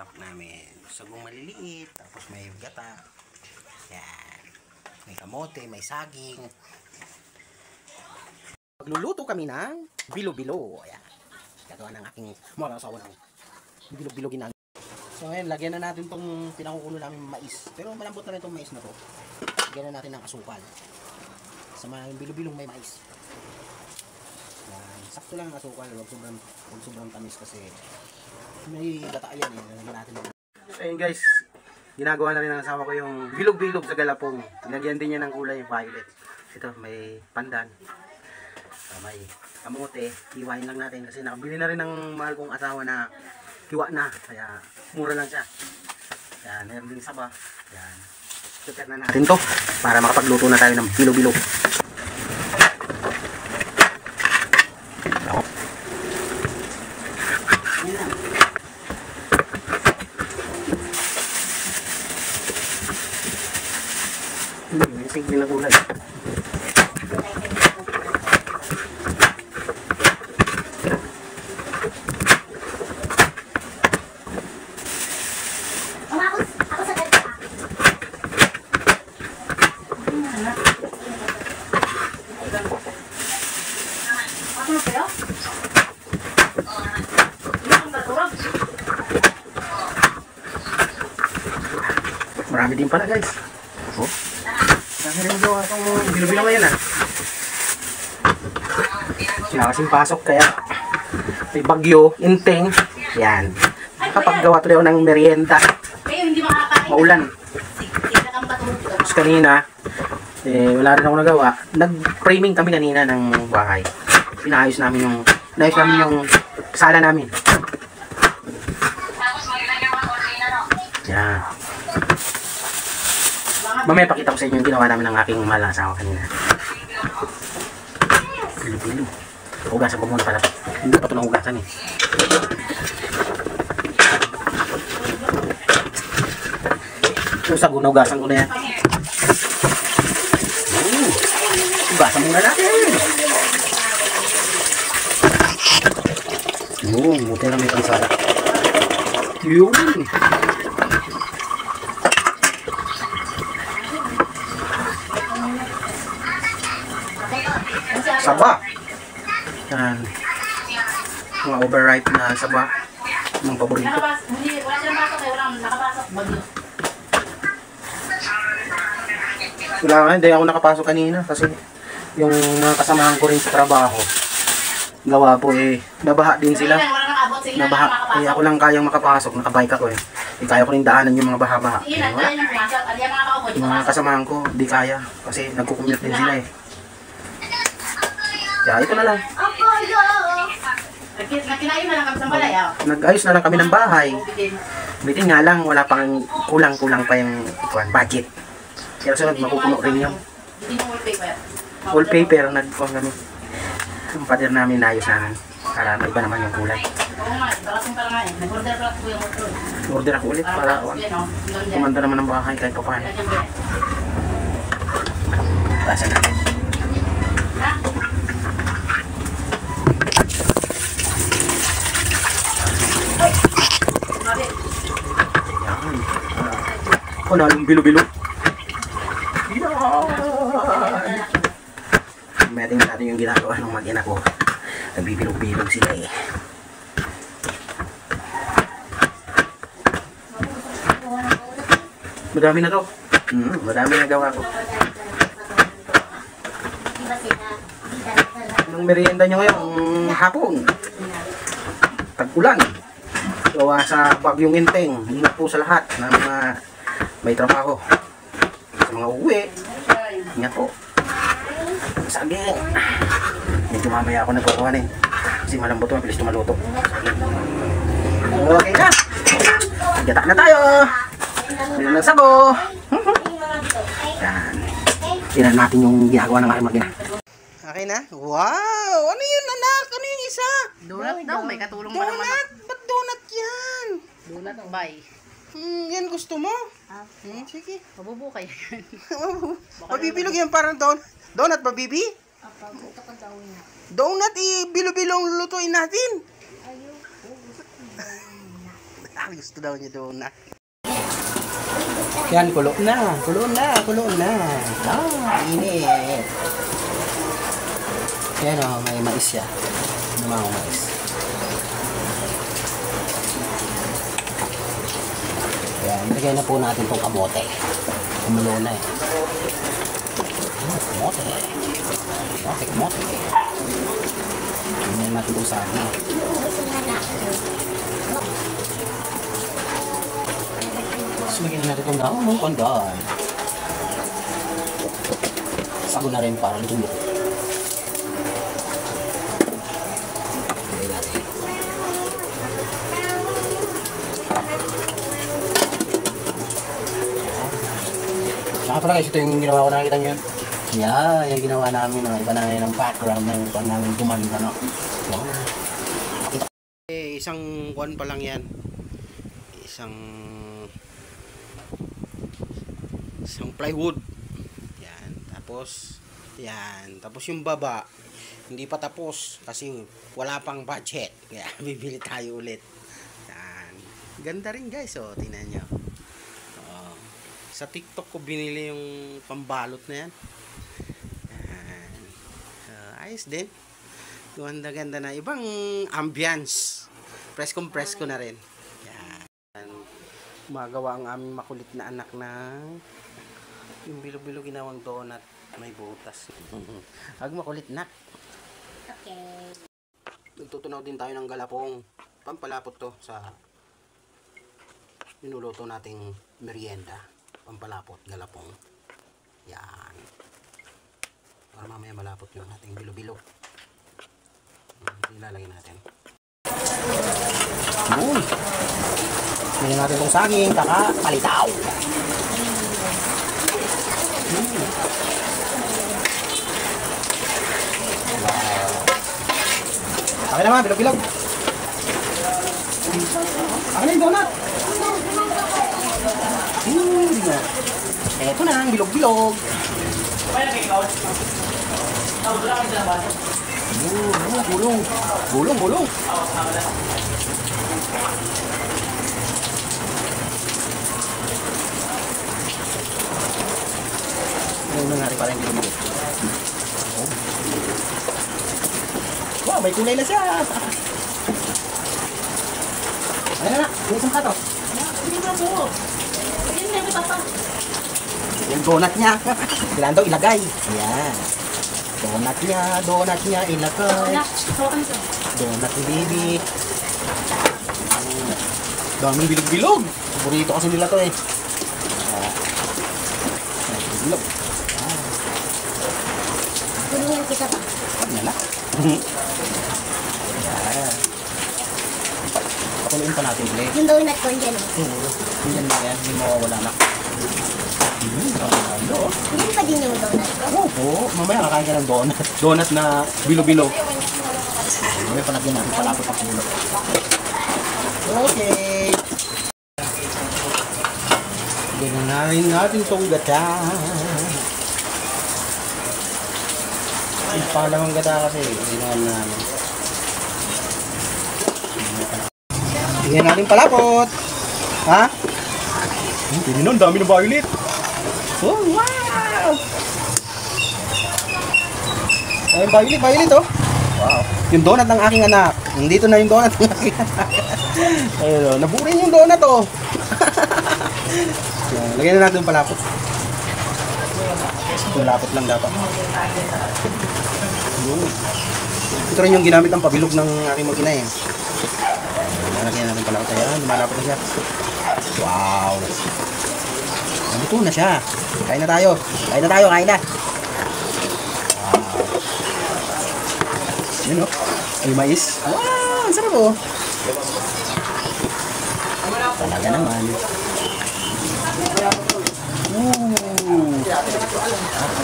wrap namin. Sagong maliliit, tapos may gata. Yan. May kamote, may saging. Magluluto kami ng bilo-bilo. Ayan. Gagawa ng aking mga asawa ng bilo-bilo ginagawa. So ngayon, lagyan na natin itong pinakukulo namin mais. Pero malambot na rin itong mais na to. Lagyan na natin ng asukal. Sa mga bilo-bilong may mais. Yan. Sakto lang ang asukal. Huwag sobrang tamis kasi may gata yan eh. Lagyan natin. So ayun guys, ginagawa na rin ng asawa ko yung bilog-bilog sa galapong. Lagyan din niya ng kulay violet. Ito, may pandan. May kamote. Hiwain lang natin kasi nakabili na rin ng mahal kong asawa na hiwa na. Kaya mura lang siya. Yan, meron din saba. Yan. Prepare na natin to para makapagluto na tayo ng bilo-bilog. Sige na gulay. Marami din pala guys. Oh. Kasi rin gawa itong bilo-bilo ngayon Wala kasing pasok kaya may bagyo, inteng. Yan. Kapag gawa tuloy ako ng merienda. Maulan. Tapos kanina, wala rin ako nagawa. Nag-framing kami kanina ng bahay. Inayos namin yung sala namin. Yan. Mamaya pakita ko sa inyo yung ginawa namin ng aking mahal na asawa kanina. Bilo-bilo. Hugasan ko muna pala. Hindi pa ito nahugasan eh. Yung sagun, hugasan ko na yan. Hugasan muna natin. Buti na may pansala. Yun. Saba. Yan. Mga overripe na saba. Ang paborito. Wala siyang pasok eh. Walang nakapasok. Bagyo. Wala, hindi ako nakapasok kanina kasi yung mga kasamahan ko rin sa trabaho. Gawa po eh. Nabaha din sila. Nabaha. Kaya ako lang kayang makapasok. Nakabike ako eh. Di kaya ko rin daanan yung mga baha-baha. Yung mga kasamahan ko, di kaya. Kasi nagkukumute din sila eh. Kaya ito na lang. Nag-ayos na lang kami ng bahay. Bitin nga lang, wala pang kulang-kulang pa yung budget. Kaya sunod, mapupuno rin yung wallpaper. Nag-phone kami. Yung pader namin, naayos namin. Para iba naman yung kulay. Order ako ulit para kumanda naman ng bahay kahit pa paano. Basa natin. Nalong bilo-bilo. May tingnan natin yung ginagawa ng mag-ina ko. Nagbibilog-bilog sila eh. Madami na to. Madami na gawa ko. Anong merienda nyo ngayon? Hapon. Tag-ulan. Gawa sa bagyong inteng. Ingat po sa lahat ng mga may trabaho. Sa mga uwi. Ingat po. Saging. Medyo mamaya ako nagkukuhanin. Kasi malambot ito. Mabilis tumaluto. Okay na. Gata na tayo. Meron ng sabo. Yan. Tingnan natin yung ginagawa ng aking mag-ina. Okay na? Wow! Ano yun anak? Ano yung isa? Donut daw. May katulong pa naman. Donut? Ba't donut yan? Donut bye. Yan gusto mo? Sige. Mabubukay yan. Mabibilog yan parang donut ba, Bibi? Donut, bilo-bilong lulutuin natin. Gusto daw niya donut. Yan, kulo na. Init. Yan o, may mais siya. Namang mais. Yan, ilagay na po natin itong kamote. Kumulo na eh. Kamote. Tingnan natin itong saging. Tapos lagyan natin itong daong pandan. Sago na rin para lutong-luto. Lagyan natin. Saka pala guys, ito yung ginawa ko, nakikita nyo yun. Yan, yung ginawa namin. Iba na yun ang background ng pang namin gumanda, no? Wow. Isang kuwan pa lang yan. Isang plywood. Yan. Tapos yung baba, hindi pa tapos kasi wala pang budget. Kaya bibili tayo ulit. Yan. Ganda rin guys, oh. Tingnan nyo. Sa TikTok ko binili yung pambalot na yan. Yan. Ayos din. Ganda na. Ibang ambience. Presko na rin. Yan. Gumagawa ang aming makulit na anak ng yung bilo-bilo ginawang donut. May butas. Ag makulit na. Okay. Nagtutunaw din tayo ng galapong. Pampalapot to sa minuluto nating merienda. Pampalapot, galapong. Yan. Para mamaya malapot yung ating bilo-bilo. Ilalagay natin. Uy! Tingnan natin itong saging. Kakapalitaw. Okay naman, bilog-bilog. Okay na yung donut. Eto na, ang bilog-bilog. Gulong. Ngayon na natin pala yung bilog-bilog. Wow, may kulay na siya. Ayan na, yung isang kato. Hindi ba po? Hindi na papa. Yung donut niya. Kailangan daw ilagay. Ayan. Donut niya ilagay. Donut ni baby. Daming bilog-bilog. Paborito kasi nila to eh. Bilog. Tulungan kita pa. Ano na? Pakuluin pa natin ulit. Yung donut ko dyan. Yan na yan. Hindi mawawala na. Hindi pa din yung donut ko. Oo. Mamaya kakain ka ng donut. Donut na bilo-bilo. Mamaya palagyan natin palapot ang ulo. Okay. Ganyan na rin natin itong gata. Yung pangalawang gata kasi. Ginawan namin. Tingnan natin palapot. Ha? Hindi nun, dami na violet. Oh, wow! Ay, violet oh. Wow. Yung donut ng aking anak. Dito na yung donut ng aking anak. Ayun oh, naburin yung donut oh. Lagyan na natin yung palapot. Palapot lang dapat. Ito rin yung ginamit ng pabilog ng aking mag-ina eh. Lagyan natin palapot. Ayan, lumalapot na siya. Wow! Nabuto na siya. Kain na tayo. Kain na. Wow. Yun o. Ay, mais. Wow! Ang sarap o. Talaga naman.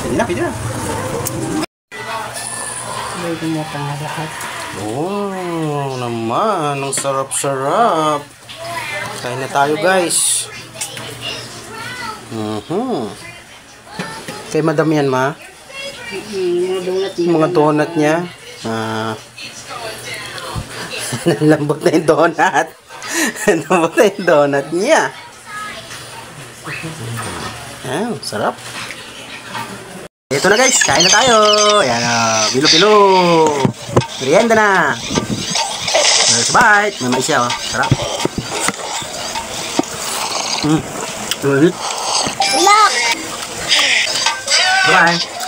Pwede na. Pwede na pa na lahat. Oh, naman. Ang sarap-sarap. Kain na tayo guys. Kay madam yan ma? Mga donut niya. Lambot na yung donut. Nabuta yung donut niya. Ah, sarap. Ito na guys, kain na tayo. Ayan, bilo-bilo. Merienda na. Sabay, may mais siya, oh. Sarap. Ulit. Look! Bye.